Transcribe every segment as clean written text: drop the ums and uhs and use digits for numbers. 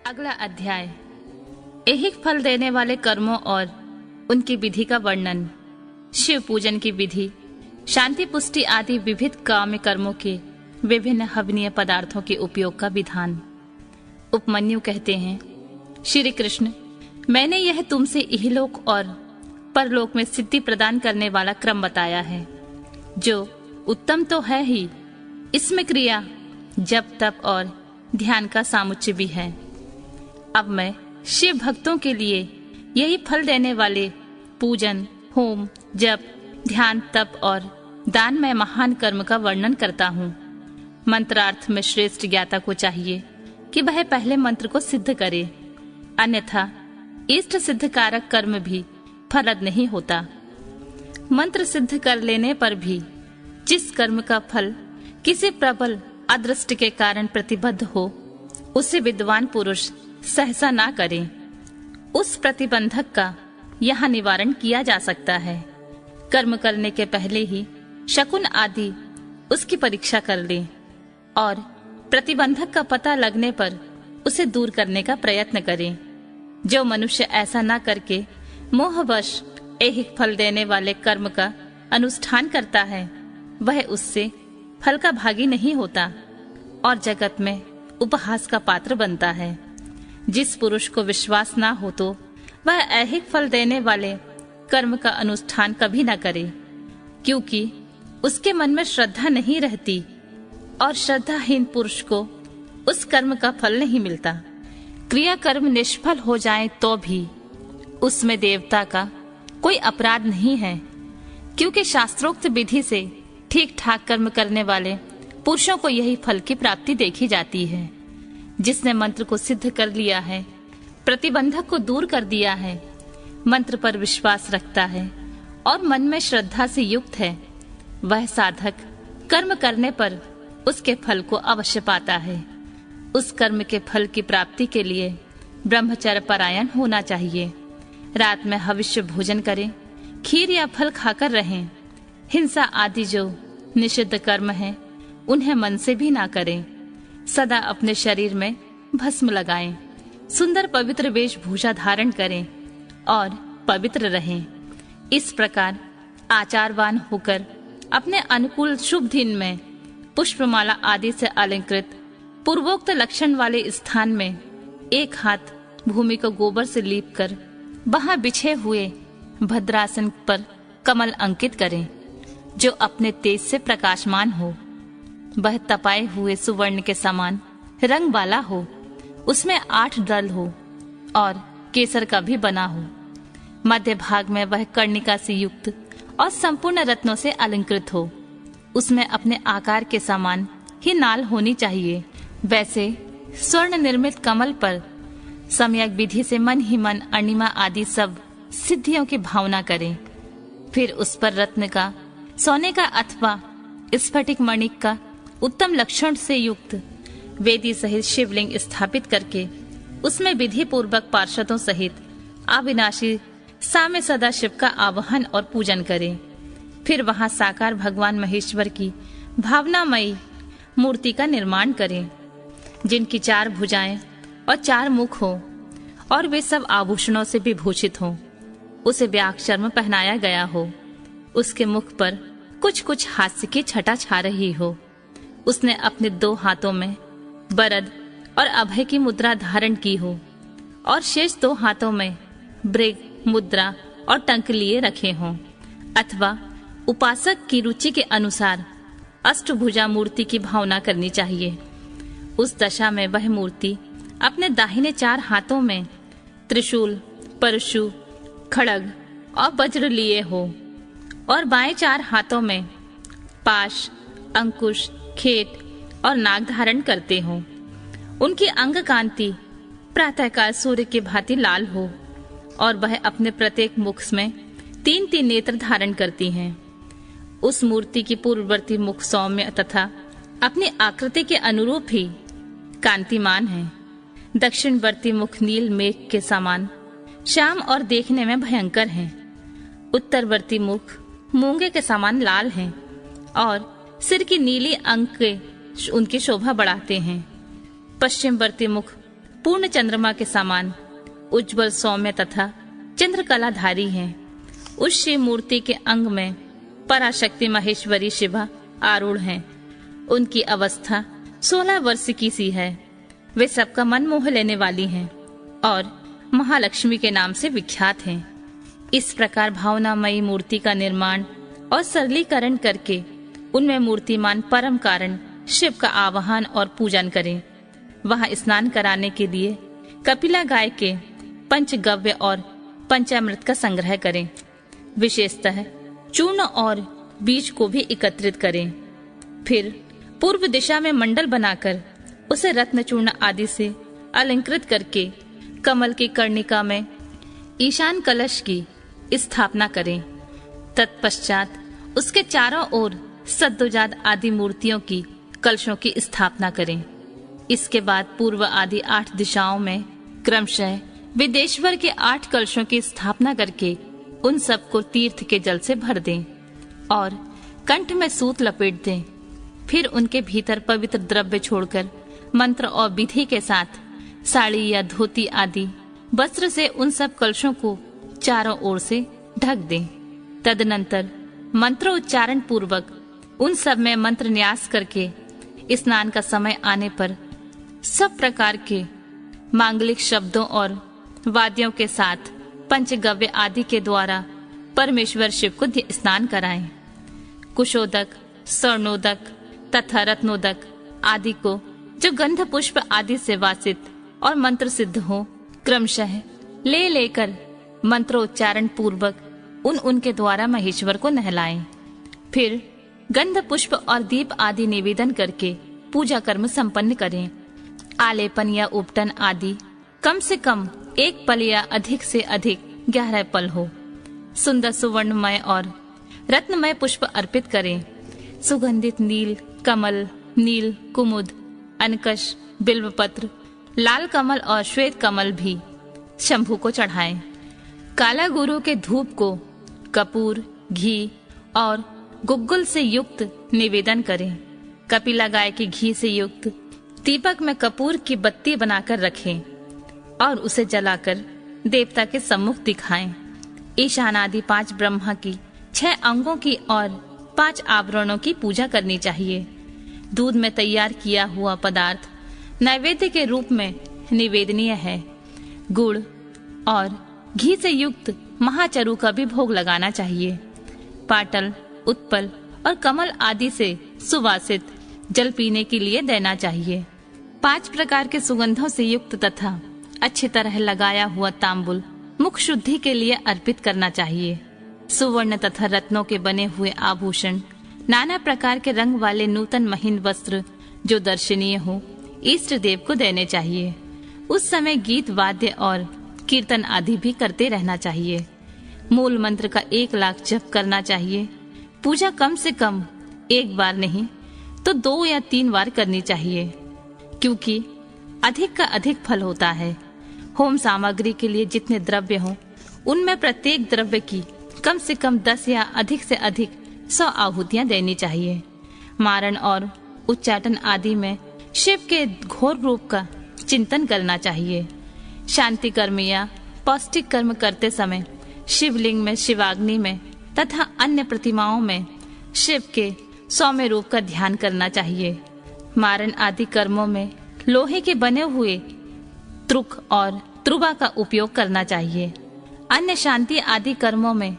अगला अध्याय ऐहिक फल देने वाले कर्मों और उनकी विधि का वर्णन। शिव पूजन की विधि, शांति पुष्टि आदि विविध काम्य कर्मों के विभिन्न हवनीय पदार्थों के उपयोग का विधान। उपमन्यु कहते हैं, श्री कृष्ण, मैंने यह तुमसे इहलोक और परलोक में सिद्धि प्रदान करने वाला क्रम बताया है, जो उत्तम तो है ही, इसमें क्रिया, जप, तप और ध्यान का सामुच्चय भी है। अब मैं शिव भक्तों के लिए यही फल देने वाले पूजन, होम, जप, ध्यान, तप और दान में महान कर्म का वर्णन करता हूँ। मंत्रार्थ में श्रेष्ठ ज्ञाता को चाहिए कि वह पहले मंत्र को सिद्ध करे, अन्यथा इष्ट सिद्ध कारक कर्म भी फलद नहीं होता। मंत्र सिद्ध कर लेने पर भी जिस कर्म का फल किसी प्रबल अदृष्ट के कारण प्रतिबद्ध हो, उसे विद्वान पुरुष सहसा ना करें। उस प्रतिबंधक का यहाँ निवारण किया जा सकता है। कर्म करने के पहले ही शकुन आदि उसकी परीक्षा कर लें और प्रतिबंधक का पता लगने पर उसे दूर करने का प्रयत्न करें। जो मनुष्य ऐसा ना करके मोहवश ऐहिक फल देने वाले कर्म का अनुष्ठान करता है, वह उससे फल का भागी नहीं होता और जगत में उपहास का पात्र बनता है। जिस पुरुष को विश्वास ना हो तो वह ऐहिक फल देने वाले कर्म का अनुष्ठान कभी ना करे, क्योंकि उसके मन में श्रद्धा नहीं रहती और श्रद्धाहीन पुरुष को उस कर्म का फल नहीं मिलता। क्रिया कर्म निष्फल हो जाए तो भी उसमें देवता का कोई अपराध नहीं है, क्योंकि शास्त्रोक्त विधि से ठीक ठाक कर्म करने वाले पुरुषों को यही फल की प्राप्ति देखी जाती है। जिसने मंत्र को सिद्ध कर लिया है, प्रतिबंधक को दूर कर दिया है, मंत्र पर विश्वास रखता है और मन में श्रद्धा से युक्त है, वह साधक कर्म करने पर उसके फल को अवश्य पाता है। उस कर्म के फल की प्राप्ति के लिए ब्रह्मचर्य परायण होना चाहिए। रात में हविष्य भोजन करें, खीर या फल खाकर रहें। हिंसा आदि जो निषिद्ध कर्म है, उन्हें मन से भी ना करें। सदा अपने शरीर में भस्म लगाएं, सुंदर पवित्र वेशभूषा धारण करें और पवित्र रहें। इस प्रकार आचारवान होकर अपने अनुकूल शुभ दिन में पुष्पमाला आदि से अलंकृत पूर्वोक्त लक्षण वाले स्थान में एक हाथ भूमि को गोबर से लीपकर वहां बिछे हुए भद्रासन पर कमल अंकित करें, जो अपने तेज से प्रकाशमान हो। वह तपाए हुए सुवर्ण के समान रंग वाला हो, उसमें 8 दल हो और केसर का भी बना हो। मध्य भाग में वह कर्णिका से युक्त और संपूर्ण रत्नों से अलंकृत हो। उसमें अपने आकार के समान ही नाल होनी चाहिए। वैसे स्वर्ण निर्मित कमल पर सम्यक विधि से मन ही मन अणिमा आदि सब सिद्धियों की भावना करें। फिर उस पर रत्न का, सोने का अथवा स्फटिक मणिक का उत्तम लक्षण से युक्त वेदी सहित शिवलिंग स्थापित करके उसमें विधि पूर्वक पार्षदों सहित अविनाशी साम्य सदाशिव का आवाहन और पूजन करें। फिर वहां साकार भगवान महेश्वर की भावनामयी मूर्ति का निर्माण करें, जिनकी 4 भुजाएं और 4 मुख हो और वे सब आभूषणों से विभूषित हों। उसे व्याघ्र चर्म पहनाया गया हो, उसके मुख पर कुछ कुछ हास्य की छटा छा रही हो। उसने अपने 2 हाथों में बरद और अभय की मुद्रा धारण की हो और शेष 2 हाथों में मृग मुद्रा और टंक लिए रखे हों, अथवा उपासक की रुचि के अनुसार अष्टभुजा मूर्ति की भावना करनी चाहिए। उस दशा में वह मूर्ति अपने दाहिने 4 हाथों में त्रिशूल, परशु, खड्ग और वज्र लिए हो और बाएं 4 हाथों में पाश, अंकुश, खेट और नाग धारण करते हो। उनकी अंग कांति प्रातःकाल सूर्य की भांति लाल हो और वह अपने प्रत्येक मुख में 3-3 नेत्र धारण करती हैं। उस मूर्ति की पूर्ववर्ती मुख सौम्य तथा अपनी आकृति के अनुरूप ही कांतिमान है। दक्षिणवर्ती मुख नील मेघ के समान श्याम और देखने में भयंकर हैं। उत्तरवर्ती मुख मूंगे के समान लाल हैं और सिर की नीली अंक के उनकी शोभा बढ़ाते हैं। पश्चिमवर्ती मुख पूर्ण चंद्रमा के समान उज्जवल सौम्य तथा चंद्रकलाधारी हैं। उस शिव मूर्ति के अंग में पराशक्ति महेश्वरी शिवा आरूढ़ हैं। उनकी अवस्था 16 वर्ष की सी है। वे सबका मन मोह लेने वाली हैं और महालक्ष्मी के नाम से विख्यात हैं। इस प्रकार भावनामयी मूर्ति का निर्माण और सरलीकरण करके उनमें मूर्तिमान परम कारण शिव का आवाहन और पूजन करें। वहां स्नान कराने के लिए कपिला गाय के पंचगव्य और पंचामृत का संग्रह करें। विशेषतः चूर्ण और बीज को भी एकत्रित करें। फिर पूर्व दिशा में मंडल बनाकर उसे रत्न चूर्ण आदि से अलंकृत करके कमल की कर्णिका में ईशान कलश की स्थापना करें। तत्पश्चात उसके चारों ओर सद्योजात आदि मूर्तियों की कलशों की स्थापना करें। इसके बाद पूर्व आदि 8 दिशाओं में क्रमशः विदेश्वर के 8 कलशों की स्थापना करके उन सबको तीर्थ के जल से भर दें और कंठ में सूत लपेट दें। फिर उनके भीतर पवित्र द्रव्य छोड़कर मंत्र और विधि के साथ साड़ी या धोती आदि वस्त्र से उन सब कलशों को चारों ओर से ढक दें। तदनंतर मंत्रोच्चारण पूर्वक उन सब में मंत्र न्यास करके स्नान का समय आने पर सब प्रकार के मांगलिक शब्दों और वाद्यों के साथ पंचगव्य आदि के द्वारा परमेश्वर शिव को स्नान कराएं। कुशोदक, स्वर्णोदक तथा रत्नोदक आदि को जो गंध पुष्प आदि से वासित और मंत्र सिद्ध हो क्रमशः ले लेकर मंत्रोच्चारण पूर्वक उनके द्वारा महेश्वर को नहलाएं। फिर गंध पुष्प और दीप आदि निवेदन करके पूजा कर्म संपन्न करें। आलेपन या उपटन आदि कम से कम 1 पल या अधिक से अधिक 11 पल हो। सुंदर सुवर्णमय और रत्नमय पुष्प अर्पित करें। सुगंधित नील कमल, नील कुमुद, अनकश, बिल्वपत्र, लाल कमल और श्वेत कमल भी शंभु को चढ़ाएं। काला गुरु के धूप को कपूर, घी और गुग्गुल से युक्त निवेदन करें। कपिला गाय के घी से युक्त दीपक में कपूर की बत्ती बनाकर रखें और उसे जलाकर देवता के सम्मुख दिखाएं। ईशान आदि 5 ब्रह्मा की 6 अंगों की और 5 आवरणों की पूजा करनी चाहिए। दूध में तैयार किया हुआ पदार्थ नैवेद्य के रूप में निवेदनीय है। गुड़ और घी से युक्त महाचरु का भी भोग लगाना चाहिए। पाटल, उत्पल और कमल आदि से सुवासित जल पीने के लिए देना चाहिए। 5 प्रकार के सुगंधों से युक्त तथा अच्छी तरह लगाया हुआ तांबुल मुख शुद्धि के लिए अर्पित करना चाहिए। सुवर्ण तथा रत्नों के बने हुए आभूषण, नाना प्रकार के रंग वाले नूतन महीन वस्त्र जो दर्शनीय हो, इष्ट देव को देने चाहिए। उस समय गीत वाद्य और कीर्तन आदि भी करते रहना चाहिए। मूल मंत्र का 1 लाख जप करना चाहिए। पूजा कम से कम 1 बार नहीं तो 2 या 3 बार करनी चाहिए, क्योंकि अधिक का अधिक फल होता है। होम सामग्री के लिए जितने द्रव्य हों, उनमें प्रत्येक द्रव्य की कम से कम 10 या अधिक से अधिक 100 आहुतियां देनी चाहिए। मारण और उच्चाटन आदि में शिव के घोर रूप का चिंतन करना चाहिए। शांति कर्म या पौष्टिक कर्म करते समय शिवलिंग में, शिवाग्नि में तथा अन्य प्रतिमाओं में शिव के सौम्य रूप का ध्यान करना चाहिए। मारण आदि कर्मों में लोहे के बने हुए त्रुक और त्रुबा का उपयोग करना चाहिए। अन्य शांति आदि कर्मों में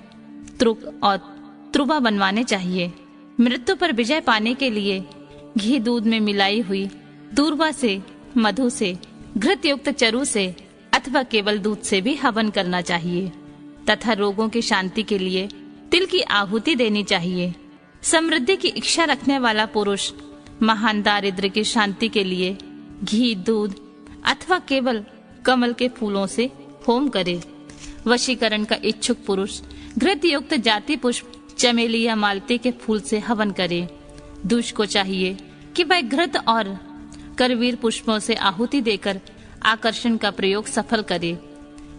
त्रुक और त्रुबा बनवाने चाहिए। मृत्यु पर विजय पाने के लिए घी दूध में मिलाई हुई दूर्वा से, मधु से, घृत युक्त चरु से अथवा केवल दूध से भी हवन करना चाहिए तथा रोगों की शांति के लिए तिल की आहुति देनी चाहिए। समृद्धि की इच्छा रखने वाला पुरुष महान दारिद्र्य की शांति के लिए घी, दूध अथवा केवल कमल के फूलों से होम करे। वशीकरण का इच्छुक पुरुष घृत युक्त जाति पुष्प, चमेली या मालती के फूल से हवन करे। दुष्ट को चाहिए कि वह घृत और करवीर पुष्पों से आहुति देकर आकर्षण का प्रयोग सफल करे।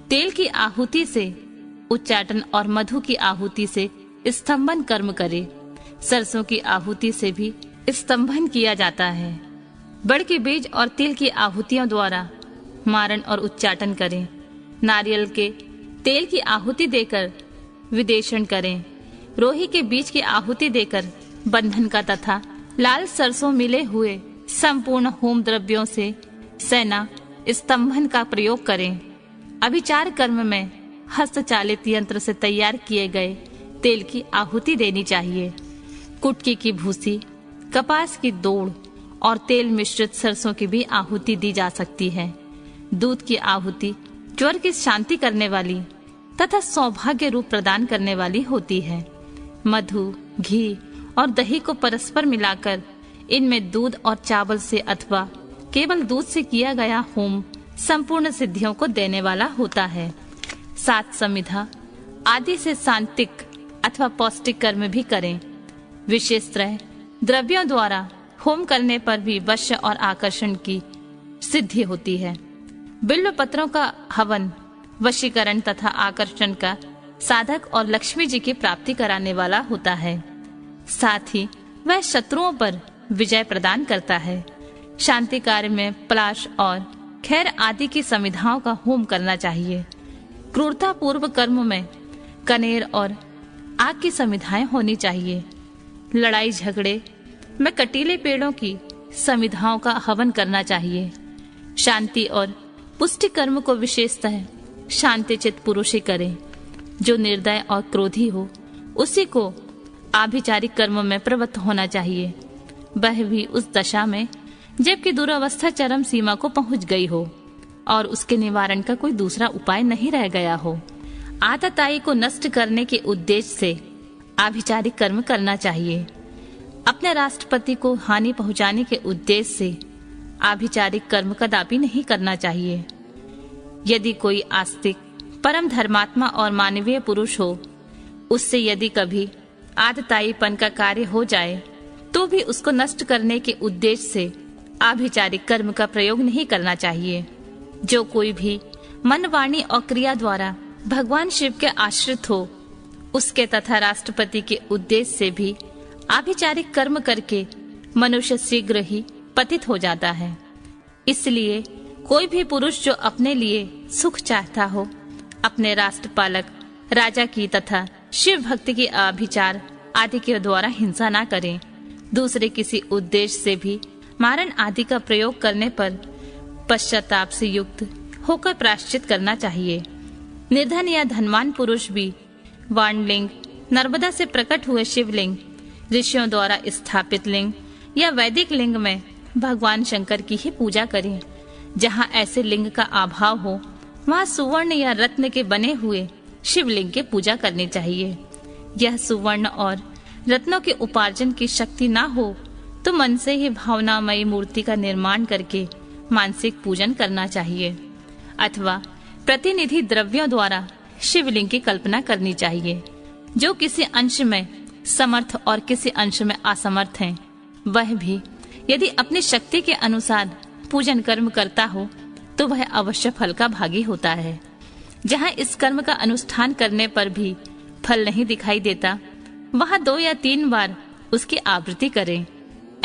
तेल की आहुति से उच्चाटन और मधु की आहुति से स्तंभन कर्म करे। सरसों की आहुति से भी स्तंभन किया जाता है। बड़ के बीज और तिल की आहुतियों द्वारा मारण और उच्चाटन करें। नारियल के तेल की आहुति देकर विदेशण करें। रोही के बीज की आहुति देकर बंधन का तथा लाल सरसों मिले हुए संपूर्ण होम द्रव्यों से सेना स्तंभन का प्रयोग करें। अभिचार कर्म में हस्तचालित यंत्र से तैयार किए गए तेल की आहुति देनी चाहिए। कुटकी की भूसी, कपास की दौड़ और तेल मिश्रित सरसों की भी आहुति दी जा सकती है। दूध की आहुति ज्वर की शांति करने वाली तथा सौभाग्य रूप प्रदान करने वाली होती है। मधु, घी और दही को परस्पर मिलाकर इनमें दूध और चावल से अथवा केवल दूध से किया गया होम संपूर्ण सिद्धियों को देने वाला होता है। सात समिधा आदि से सांत्विक अथवा पौष्टिक कर्म भी करें। विशेषतः द्रव्यों द्वारा होम करने पर भी वश्य और आकर्षण की सिद्धि होती है। बिल्व पत्रों का हवन वशीकरण तथा आकर्षण का साधक और लक्ष्मी जी की प्राप्ति कराने वाला होता है। साथ ही वह शत्रुओं पर विजय प्रदान करता है। शांति कार्य में पलाश और खैर आदि की समिधाओं का होम करना चाहिए। क्रूरता पूर्व कर्म में कनेर और आग की समिधाएं होनी चाहिए। लड़ाई झगड़े में कटीले पेड़ों की समिधाओं का हवन करना चाहिए। शांति और पुष्टि कर्म को विशेषतः शांतिचित पुरुष ही करें। जो निर्दय और क्रोधी हो उसी को आभिचारिक कर्म में प्रवृत्त होना चाहिए, वह भी उस दशा में जबकि दुरावस्था चरम सीमा को पहुंच गई हो और उसके निवारण का कोई दूसरा उपाय नहीं रह गया हो। आतताई को नष्ट करने के उद्देश्य से आभिचारिक कर्म करना चाहिए। अपने राष्ट्रपति को हानि पहुंचाने के उद्देश्य से आभिचारिक कर्म कदापि नहीं करना चाहिए। यदि कोई आस्तिक, परम धर्मात्मा और मानवीय पुरुष हो, उससे यदि कभी आतताईपन का कार्य हो जाए तो भी उसको नष्ट करने के उद्देश्य से आभिचारिक कर्म का प्रयोग नहीं करना चाहिए। जो कोई भी मन, वाणी और क्रिया द्वारा भगवान शिव के आश्रित हो, उसके तथा राष्ट्रपति के उद्देश्य से भी आभिचारिक कर्म करके मनुष्य शीघ्र ही पतित हो जाता है। इसलिए कोई भी पुरुष जो अपने लिए सुख चाहता हो, अपने राष्ट्रपालक राजा की तथा शिव भक्ति की आभिचार आदि के द्वारा हिंसा ना करें। दूसरे किसी उद्देश्य से भी मारण आदि का प्रयोग करने पर पश्चाताप से युक्त होकर प्रायश्चित करना चाहिए। निर्धन या धनवान पुरुष भी वाणलिंग, नर्मदा से प्रकट हुए शिवलिंग, ऋषियों द्वारा स्थापित लिंग या वैदिक लिंग में भगवान शंकर की ही पूजा करें। जहाँ ऐसे लिंग का अभाव हो वहाँ सुवर्ण या रत्न के बने हुए शिवलिंग की पूजा करनी चाहिए। यह सुवर्ण और रत्नों के उपार्जन की शक्ति ना हो तो मन से ही भावनामयी मूर्ति का निर्माण करके मानसिक पूजन करना चाहिए, अथवा प्रतिनिधि द्रव्यों द्वारा शिवलिंग की कल्पना करनी चाहिए। जो किसी अंश में समर्थ और किसी अंश में असमर्थ है, वह भी यदि अपनी शक्ति के अनुसार पूजन कर्म करता हो तो वह अवश्य फल का भागी होता है। जहाँ इस कर्म का अनुष्ठान करने पर भी फल नहीं दिखाई देता, वहाँ 2 या 3 बार उसकी आवृत्ति करें।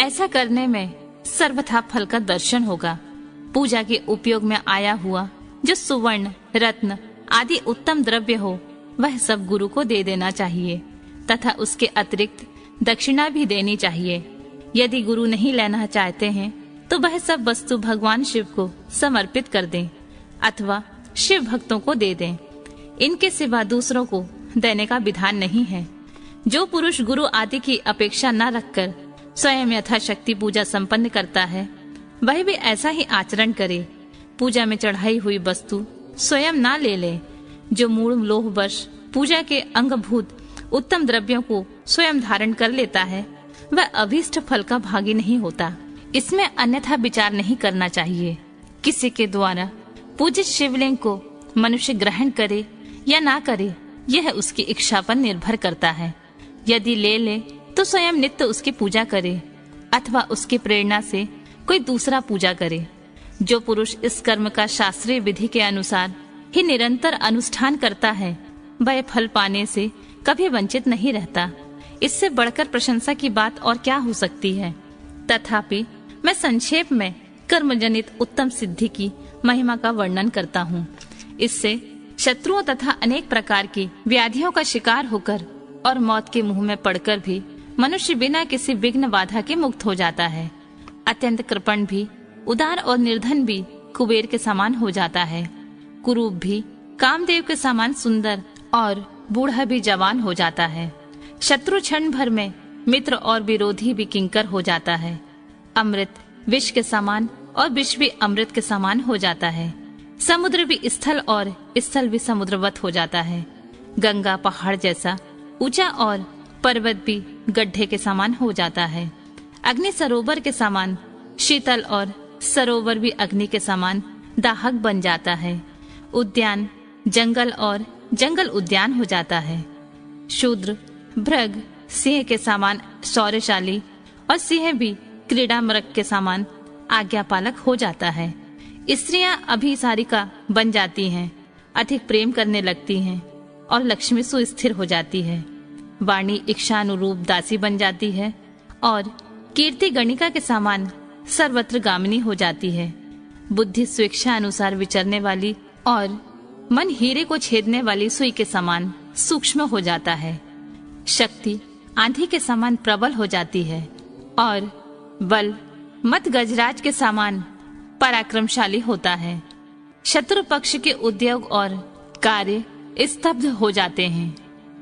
ऐसा करने में सर्वथा फल का दर्शन होगा। पूजा के उपयोग में आया हुआ जो सुवर्ण, रत्न आदि उत्तम द्रव्य हो, वह सब गुरु को दे देना चाहिए तथा उसके अतिरिक्त दक्षिणा भी देनी चाहिए। यदि गुरु नहीं लेना चाहते हैं तो वह सब वस्तु भगवान शिव को समर्पित कर दें अथवा शिव भक्तों को दे दें। इनके सिवा दूसरों को देने का विधान नहीं है। जो पुरुष गुरु आदि की अपेक्षा न रखकर स्वयं यथाशक्ति पूजा संपन्न करता है, वह भी ऐसा ही आचरण करे। पूजा में चढ़ाई हुई वस्तु स्वयं ना ले ले। जो मूल लोहवश पूजा के अंगभूत उत्तम द्रव्यों को स्वयं धारण कर लेता है, वह अभीष्ट फल का भागी नहीं होता। इसमें अन्यथा विचार नहीं करना चाहिए। किसी के द्वारा पूजित शिवलिंग को मनुष्य ग्रहण करे या ना करे, यह उसकी इच्छा पर निर्भर करता है। यदि ले ले तो स्वयं नित्य उसकी पूजा करे अथवा उसकी प्रेरणा से कोई दूसरा पूजा करे। जो पुरुष इस कर्म का शास्त्रीय विधि के अनुसार ही निरंतर अनुष्ठान करता है, वह फल पाने से कभी वंचित नहीं रहता। इससे बढ़कर प्रशंसा की बात और क्या हो सकती है। तथापि मैं संक्षेप में कर्मजनित उत्तम सिद्धि की महिमा का वर्णन करता हूँ। इससे शत्रुओं तथा अनेक प्रकार की व्याधियों का शिकार होकर और मौत के मुंह में पड़कर भी मनुष्य बिना किसी विघ्न बाधा के मुक्त हो जाता है। अत्यंत कृपण भी, उदार और निर्धन भी कुबेर के समान हो जाता है। कुरूप भी कामदेव के समान सुंदर और बूढ़ा भी जवान हो जाता है। शत्रु क्षण भर में मित्र और विरोधी भी किंकर हो जाता है। अमृत विष के समान और विष भी अमृत के समान हो जाता है। समुद्र भी स्थल और स्थल भी समुद्रवत हो जाता है। गंगा पहाड़ जैसा ऊंचा और पर्वत भी गड्ढे के समान हो जाता है। अग्नि सरोवर के समान शीतल और सरोवर भी अग्नि के समान दाहक बन जाता है। उद्यान जंगल और जंगल उद्यान हो जाता है। शूद्र भृग सिंह के समान शौर्यशाली और सिंह भी क्रीड़ा मृग के समान आज्ञापालक हो जाता है। स्त्रियां अभिसारिका बन जाती हैं, अधिक प्रेम करने लगती हैं और लक्ष्मी सुस्थिर हो जाती है। वाणी इच्छानुरूप दासी बन जाती है और कीर्ति गणिका के समान सर्वत्र गामिनी हो जाती है। बुद्धि स्वेच्छा अनुसार विचरने वाली और मन हीरे को छेदने वाली सुई के समान सूक्ष्म हो जाता है। शक्ति आंधी के समान प्रबल हो जाती है और बल मत गजराज के समान पराक्रमशाली होता है। शत्रु पक्ष के उद्योग और कार्य स्तब्ध हो जाते हैं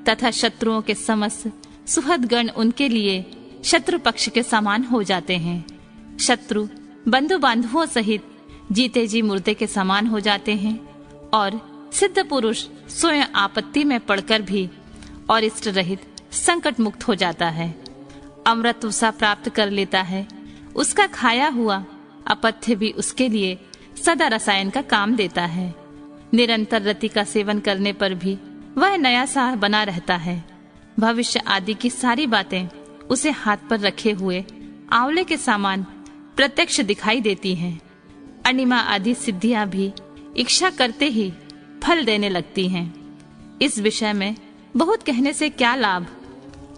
तथा शत्रुओं के समस्त सुहृद गण उनके लिए शत्रु पक्ष के समान हो जाते हैं। शत्रु बंधु बांधवों सहित जीते जी मुर्दे के समान हो जाते हैं और सिद्ध पुरुष स्वयं आपत्ति में पड़कर भी और इष्ट रहित संकट मुक्त हो जाता है। अमृत सा प्राप्त कर लेता है। उसका खाया हुआ अपथ्य भी उसके लिए सदा रसायन का काम देता है। निरंतर रति का सेवन करने पर भी वह नया सा बना रहता है। भविष्य आदि की सारी बातें उसे हाथ पर रखे हुए आंवले के समान प्रत्यक्ष दिखाई देती हैं। अणिमा आदि सिद्धियां भी इच्छा करते ही फल देने लगती हैं। इस विषय में बहुत कहने से क्या लाभ।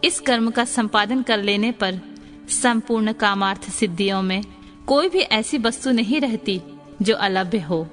इस कर्म का संपादन कर लेने पर संपूर्ण कामार्थ सिद्धियों में कोई भी ऐसी वस्तु नहीं रहती जो अलभ्य हो।